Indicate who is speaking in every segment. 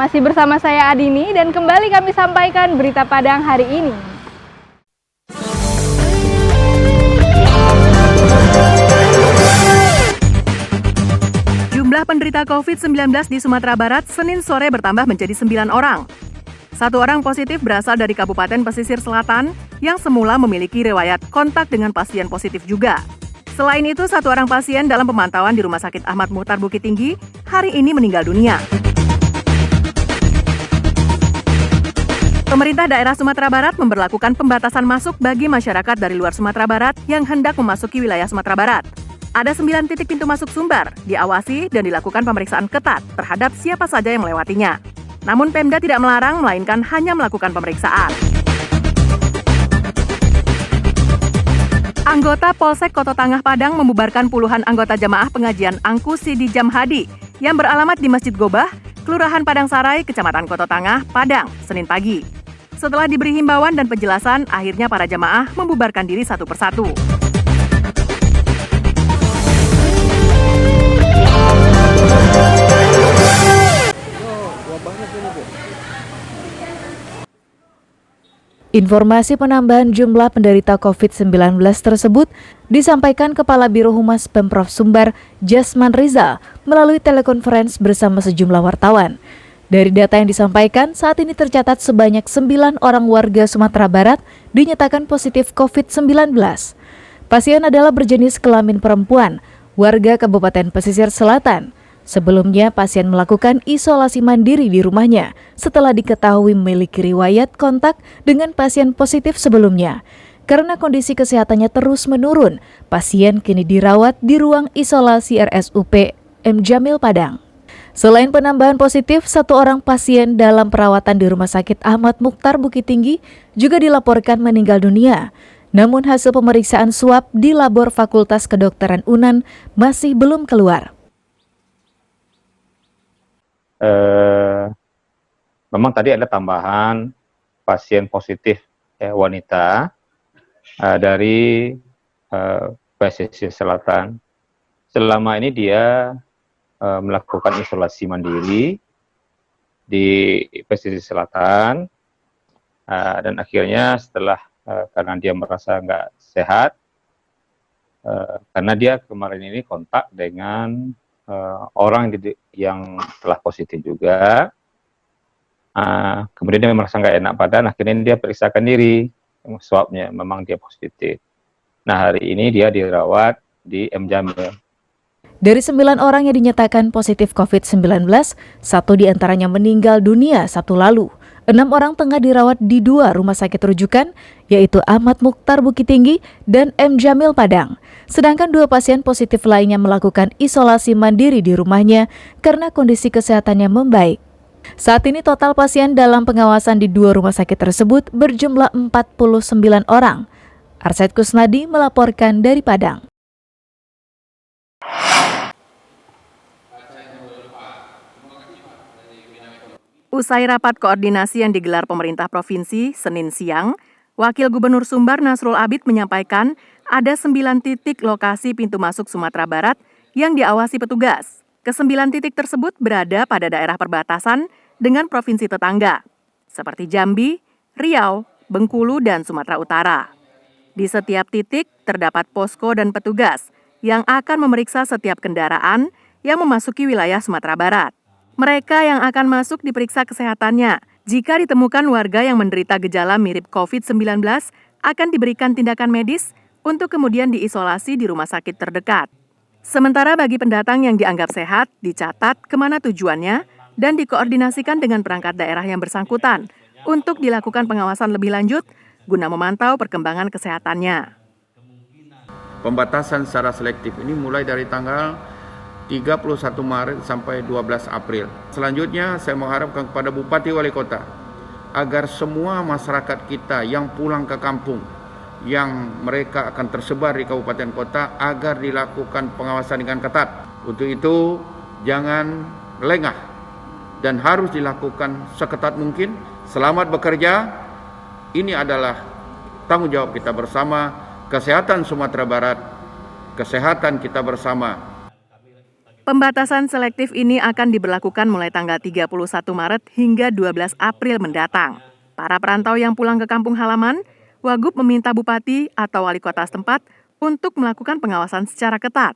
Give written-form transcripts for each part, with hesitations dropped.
Speaker 1: Masih bersama saya Adini dan kembali kami sampaikan berita Padang hari ini.
Speaker 2: Jumlah penderita COVID-19 di Sumatera Barat Senin sore bertambah menjadi 9 orang. 1 orang positif berasal dari Kabupaten Pesisir Selatan yang semula memiliki riwayat kontak dengan pasien positif juga. Selain itu, 1 orang pasien dalam pemantauan di Rumah Sakit Ahmad Muhtar Bukit Tinggi hari ini meninggal dunia. Pemerintah daerah Sumatera Barat memberlakukan pembatasan masuk bagi masyarakat dari luar Sumatera Barat yang hendak memasuki wilayah Sumatera Barat. Ada 9 titik pintu masuk Sumbar, diawasi dan dilakukan pemeriksaan ketat terhadap siapa saja yang melewatinya. Namun Pemda tidak melarang, melainkan hanya melakukan pemeriksaan. Anggota Polsek Koto Tangah Padang membubarkan puluhan anggota jamaah pengajian Angku Sidi Jamhadi yang beralamat di Masjid Gobah, Kelurahan Padang Sarai, Kecamatan Koto Tangah, Padang, Senin pagi. Setelah diberi himbauan dan penjelasan, akhirnya para jamaah membubarkan diri satu persatu.
Speaker 3: Informasi penambahan jumlah penderita COVID-19 tersebut disampaikan Kepala Biro Humas Pemprov Sumbar, Jasman Rizal, melalui telekonferensi bersama sejumlah wartawan. Dari data yang disampaikan, saat ini tercatat sebanyak 9 orang warga Sumatera Barat dinyatakan positif COVID-19. Pasien adalah berjenis kelamin perempuan, warga Kabupaten Pesisir Selatan. Sebelumnya, pasien melakukan isolasi mandiri di rumahnya setelah diketahui memiliki riwayat kontak dengan pasien positif sebelumnya. Karena kondisi kesehatannya terus menurun, pasien kini dirawat di ruang isolasi RSUP M. Jamil Padang. Selain penambahan positif, 1 orang pasien dalam perawatan di Rumah Sakit Ahmad Muhtar Bukit Tinggi juga dilaporkan meninggal dunia. Namun hasil pemeriksaan swab di Labor Fakultas Kedokteran UNAN masih belum keluar.
Speaker 4: Memang tadi ada tambahan pasien positif wanita dari pesisir selatan. Selama ini dia melakukan isolasi mandiri di pesisir selatan dan akhirnya setelah karena dia merasa nggak sehat, karena dia kemarin ini kontak dengan orang yang telah positif juga, kemudian dia merasa nggak enak badan, akhirnya dia periksakan diri, swabnya memang dia positif. Nah, hari ini dia dirawat di M. Jamil.
Speaker 3: Dari 9 orang yang dinyatakan positif COVID-19, 1 diantaranya meninggal dunia Sabtu lalu. 6 orang tengah dirawat di 2 rumah sakit rujukan, yaitu Ahmad Muhtar Bukit Tinggi dan M. Jamil Padang. Sedangkan 2 pasien positif lainnya melakukan isolasi mandiri di rumahnya karena kondisi kesehatannya membaik. Saat ini total pasien dalam pengawasan di 2 rumah sakit tersebut berjumlah 49 orang. Arsyad Kusnadi melaporkan dari Padang.
Speaker 2: Usai rapat koordinasi yang digelar pemerintah provinsi Senin siang, Wakil Gubernur Sumbar Nasrul Abid menyampaikan ada 9 titik lokasi pintu masuk Sumatera Barat yang diawasi petugas. Ke-9 titik tersebut berada pada daerah perbatasan dengan provinsi tetangga, seperti Jambi, Riau, Bengkulu, dan Sumatera Utara. Di setiap titik terdapat posko dan petugas yang akan memeriksa setiap kendaraan yang memasuki wilayah Sumatera Barat. Mereka yang akan masuk diperiksa kesehatannya. Jika ditemukan warga yang menderita gejala mirip COVID-19, akan diberikan tindakan medis untuk kemudian diisolasi di rumah sakit terdekat. Sementara bagi pendatang yang dianggap sehat, dicatat kemana tujuannya dan dikoordinasikan dengan perangkat daerah yang bersangkutan untuk dilakukan pengawasan lebih lanjut guna memantau perkembangan kesehatannya.
Speaker 5: Pembatasan secara selektif ini mulai dari tanggal 31 Maret sampai 12 April. Selanjutnya saya mengharapkan kepada Bupati Wali Kota agar semua masyarakat kita yang pulang ke kampung, yang mereka akan tersebar di kabupaten kota, agar dilakukan pengawasan dengan ketat. Untuk itu jangan lengah dan harus dilakukan seketat mungkin. Selamat bekerja, ini adalah tanggung jawab kita bersama. Kesehatan Sumatera Barat, kesehatan kita bersama.
Speaker 2: Pembatasan selektif ini akan diberlakukan mulai tanggal 31 Maret hingga 12 April mendatang. Para perantau yang pulang ke kampung halaman, Wagub meminta bupati atau wali kota setempat untuk melakukan pengawasan secara ketat.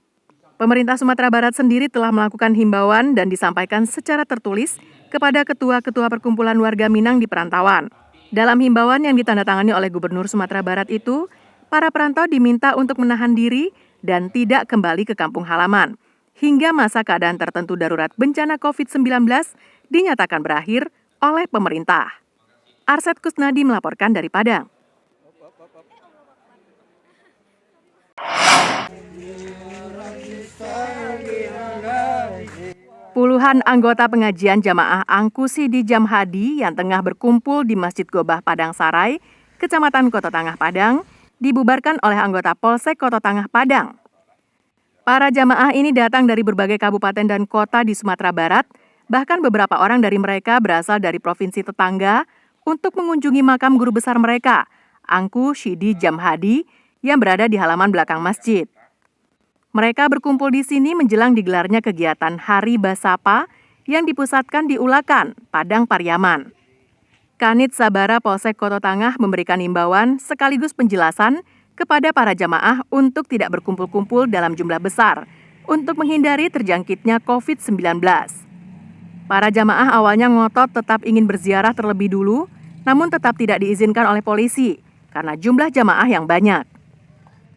Speaker 2: Pemerintah Sumatera Barat sendiri telah melakukan himbauan dan disampaikan secara tertulis kepada ketua-ketua perkumpulan warga Minang di perantauan. Dalam himbauan yang ditandatangani oleh Gubernur Sumatera Barat itu, para perantau diminta untuk menahan diri dan tidak kembali ke kampung halaman hingga masa keadaan tertentu darurat bencana COVID-19 dinyatakan berakhir oleh pemerintah. Arset Kusnadi melaporkan dari Padang. Puluhan anggota pengajian jamaah Angkusi di Jamhadi yang tengah berkumpul di Masjid Gobah Padang Sarai, Kecamatan Kota Tangah Padang, dibubarkan oleh anggota Polsek Kota Tangah Padang. Para jamaah ini datang dari berbagai kabupaten dan kota di Sumatera Barat, bahkan beberapa orang dari mereka berasal dari provinsi tetangga untuk mengunjungi makam guru besar mereka, Angku Syidi Jamhadi, yang berada di halaman belakang masjid. Mereka berkumpul di sini menjelang digelarnya kegiatan Hari Basapa yang dipusatkan di Ulakan, Padang Pariaman. Kanit Sabara Polsek Kota Tangah memberikan imbauan sekaligus penjelasan kepada para jamaah untuk tidak berkumpul-kumpul dalam jumlah besar untuk menghindari terjangkitnya COVID-19. Para jamaah awalnya ngotot tetap ingin berziarah terlebih dulu, namun tetap tidak diizinkan oleh polisi karena jumlah jamaah yang banyak.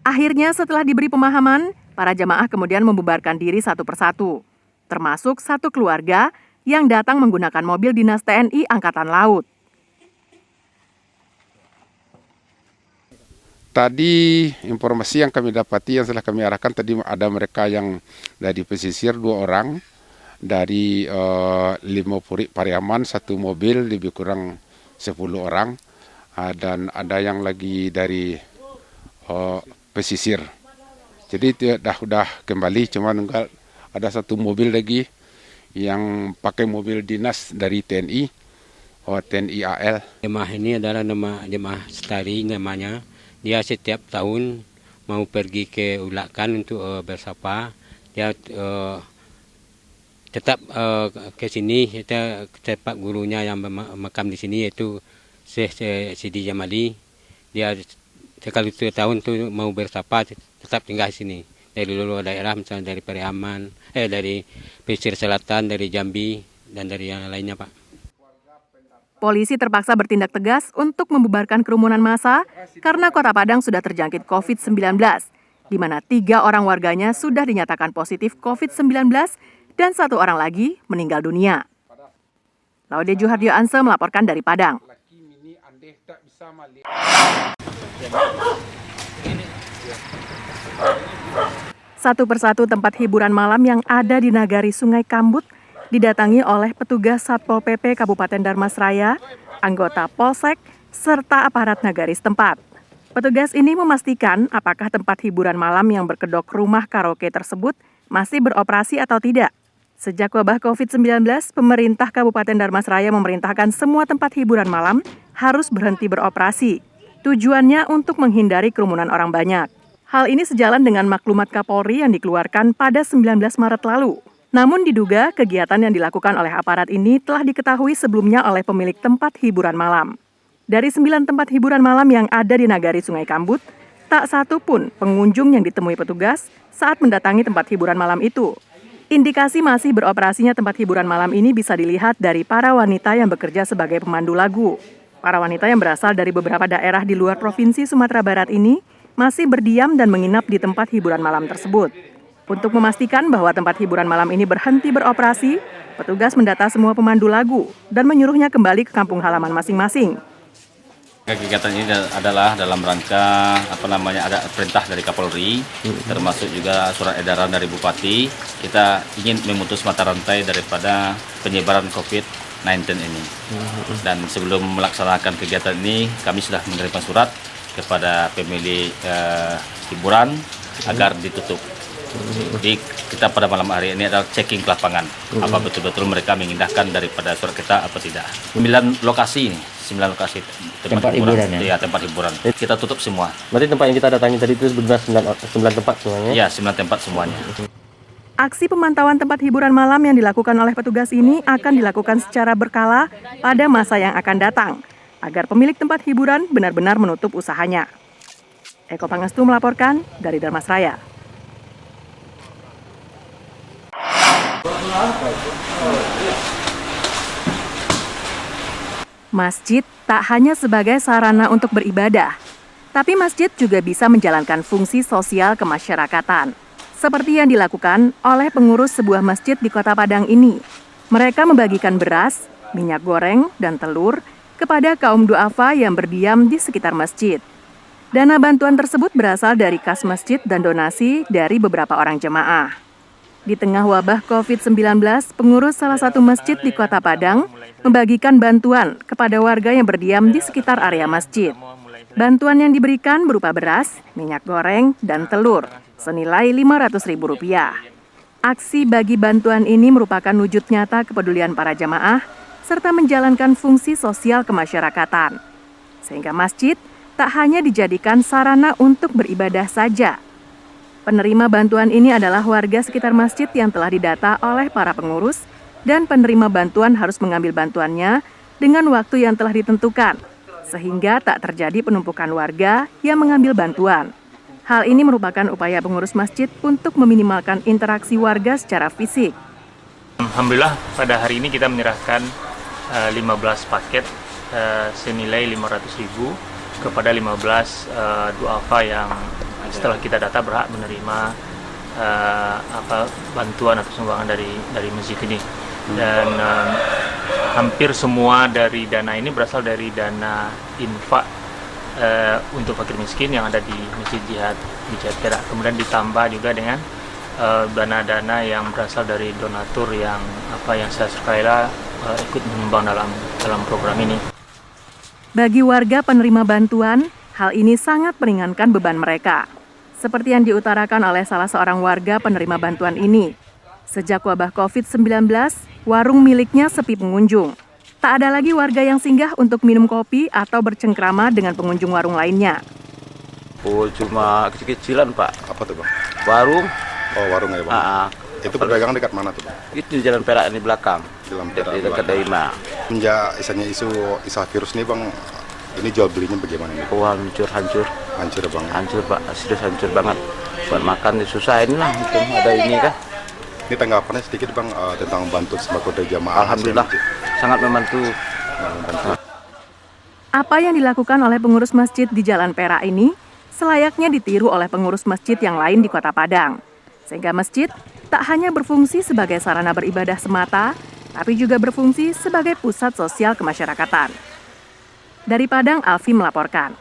Speaker 2: Akhirnya setelah diberi pemahaman, para jamaah kemudian membubarkan diri satu persatu, termasuk satu keluarga yang datang menggunakan mobil dinas TNI Angkatan Laut.
Speaker 6: Tadi informasi yang kami dapati yang telah kami arahkan tadi ada mereka yang dari pesisir 2 orang, dari Limopuri Pariaman 1 mobil lebih kurang 10 orang, dan ada yang lagi dari pesisir. Jadi udah kembali, cuman ada 1 mobil lagi yang pakai mobil dinas dari TNI, TNI AL.
Speaker 7: Jemaah ini adalah nama jemaah Setari namanya. Dia setiap tahun mau pergi ke Ulakan untuk bersapa. Dia tetap ke sini, tempat gurunya yang makam di sini yaitu Syekh Sidi Jamali. Dia sekali 2 tahun tuh mau bersapa tetap tinggal di sini. Dari luar daerah misalnya dari Pariaman, dari pesisir selatan, dari Jambi dan dari yang lainnya, Pak.
Speaker 2: Polisi terpaksa bertindak tegas untuk membubarkan kerumunan massa karena Kota Padang sudah terjangkit COVID-19, di mana 3 orang warganya sudah dinyatakan positif COVID-19 dan 1 orang lagi meninggal dunia. Laude Juhardio Anse melaporkan dari Padang. Satu persatu tempat hiburan malam yang ada di Nagari Sungai Kambut didatangi oleh petugas Satpol PP Kabupaten Darmasraya, anggota Polsek, serta aparat nagari setempat. Petugas ini memastikan apakah tempat hiburan malam yang berkedok rumah karaoke tersebut masih beroperasi atau tidak. Sejak wabah COVID-19, pemerintah Kabupaten Darmasraya memerintahkan semua tempat hiburan malam harus berhenti beroperasi. Tujuannya untuk menghindari kerumunan orang banyak. Hal ini sejalan dengan maklumat Kapolri yang dikeluarkan pada 19 Maret lalu. Namun diduga kegiatan yang dilakukan oleh aparat ini telah diketahui sebelumnya oleh pemilik tempat hiburan malam. Dari 9 tempat hiburan malam yang ada di Nagari Sungai Kambut, tak satu pun pengunjung yang ditemui petugas saat mendatangi tempat hiburan malam itu. Indikasi masih beroperasinya tempat hiburan malam ini bisa dilihat dari para wanita yang bekerja sebagai pemandu lagu. Para wanita yang berasal dari beberapa daerah di luar Provinsi Sumatera Barat ini masih berdiam dan menginap di tempat hiburan malam tersebut. Untuk memastikan bahwa tempat hiburan malam ini berhenti beroperasi, petugas mendata semua pemandu lagu dan menyuruhnya kembali ke kampung halaman masing-masing.
Speaker 8: Kegiatan ini adalah dalam rangka ada perintah dari Kapolri, termasuk juga surat edaran dari Bupati. Kita ingin memutus mata rantai daripada penyebaran COVID-19 ini. Dan sebelum melaksanakan kegiatan ini, kami sudah menerima surat kepada pemilik hiburan agar ditutup. Jadi kita pada malam hari ini adalah checking ke lapangan, apa betul-betul mereka mengindahkan daripada surat kita apa tidak. 9 lokasi ini, 9 lokasi tempat hiburan ya? Ya, tempat hiburan. Kita tutup semua.
Speaker 9: Berarti tempat yang kita datangi tadi itu benar 9 tempat semuanya?
Speaker 8: Ya, 9 tempat semuanya.
Speaker 2: Aksi pemantauan tempat hiburan malam yang dilakukan oleh petugas ini akan dilakukan secara berkala pada masa yang akan datang, agar pemilik tempat hiburan benar-benar menutup usahanya. Eko Pangestu melaporkan dari Dharmasraya. Masjid tak hanya sebagai sarana untuk beribadah, tapi masjid juga bisa menjalankan fungsi sosial kemasyarakatan. Seperti yang dilakukan oleh pengurus sebuah masjid di Kota Padang ini. Mereka membagikan beras, minyak goreng, dan telur kepada kaum duafa yang berdiam di sekitar masjid. Dana bantuan tersebut berasal dari kas masjid dan donasi dari beberapa orang jemaah. Di tengah wabah COVID-19, pengurus salah satu masjid di Kota Padang membagikan bantuan kepada warga yang berdiam di sekitar area masjid. Bantuan yang diberikan berupa beras, minyak goreng, dan telur, senilai Rp500.000. Aksi bagi bantuan ini merupakan wujud nyata kepedulian para jamaah serta menjalankan fungsi sosial kemasyarakatan. Sehingga masjid tak hanya dijadikan sarana untuk beribadah saja. Penerima bantuan ini adalah warga sekitar masjid yang telah didata oleh para pengurus dan penerima bantuan harus mengambil bantuannya dengan waktu yang telah ditentukan, sehingga tak terjadi penumpukan warga yang mengambil bantuan. Hal ini merupakan upaya pengurus masjid untuk meminimalkan interaksi warga secara fisik.
Speaker 9: Alhamdulillah pada hari ini kita menyerahkan 15 paket senilai Rp500.000 kepada 15 duafa yang setelah kita data berhak menerima bantuan atau sumbangan dari masjid ini. Dan hampir semua dari dana ini berasal dari dana infak untuk fakir miskin yang ada di Masjid Jihad Perak. Kemudian ditambah juga dengan dana-dana yang berasal dari donatur yang saya sukarela ikut menyumbang dalam program ini.
Speaker 2: Bagi warga penerima bantuan, hal ini sangat meringankan beban mereka. Seperti yang diutarakan oleh salah seorang warga penerima bantuan ini. Sejak wabah COVID-19, warung miliknya sepi pengunjung. Tak ada lagi warga yang singgah untuk minum kopi atau bercengkrama dengan pengunjung warung lainnya.
Speaker 10: Oh, cuma kecil-kecilan, Pak.
Speaker 6: Apa tuh, Bang?
Speaker 10: Warung.
Speaker 6: Oh, warung ya, Bang? Itu perdagangan dekat mana tuh, Bang?
Speaker 10: Itu di Jalan Perak ini belakang.
Speaker 6: Jalan Perak.
Speaker 10: Di dekat Daima.
Speaker 6: Sejak isu virus ini, Bang, ini jual belinya bagaimana nih?
Speaker 10: Oh, hancur.
Speaker 6: Hancur, Bang?
Speaker 10: Hancur, Pak. Serius hancur banget. Buat makan susah inilah, mungkin ada ini kan.
Speaker 6: Ini tanggapannya sedikit, Bang, tentang bantuan sembako dari jamaah.
Speaker 10: Alhamdulillah, sangat membantu.
Speaker 2: Apa yang dilakukan oleh pengurus masjid di Jalan Perak ini selayaknya ditiru oleh pengurus masjid yang lain di Kota Padang. Sehingga masjid tak hanya berfungsi sebagai sarana beribadah semata, tapi juga berfungsi sebagai pusat sosial kemasyarakatan. Dari Padang, Alfi melaporkan.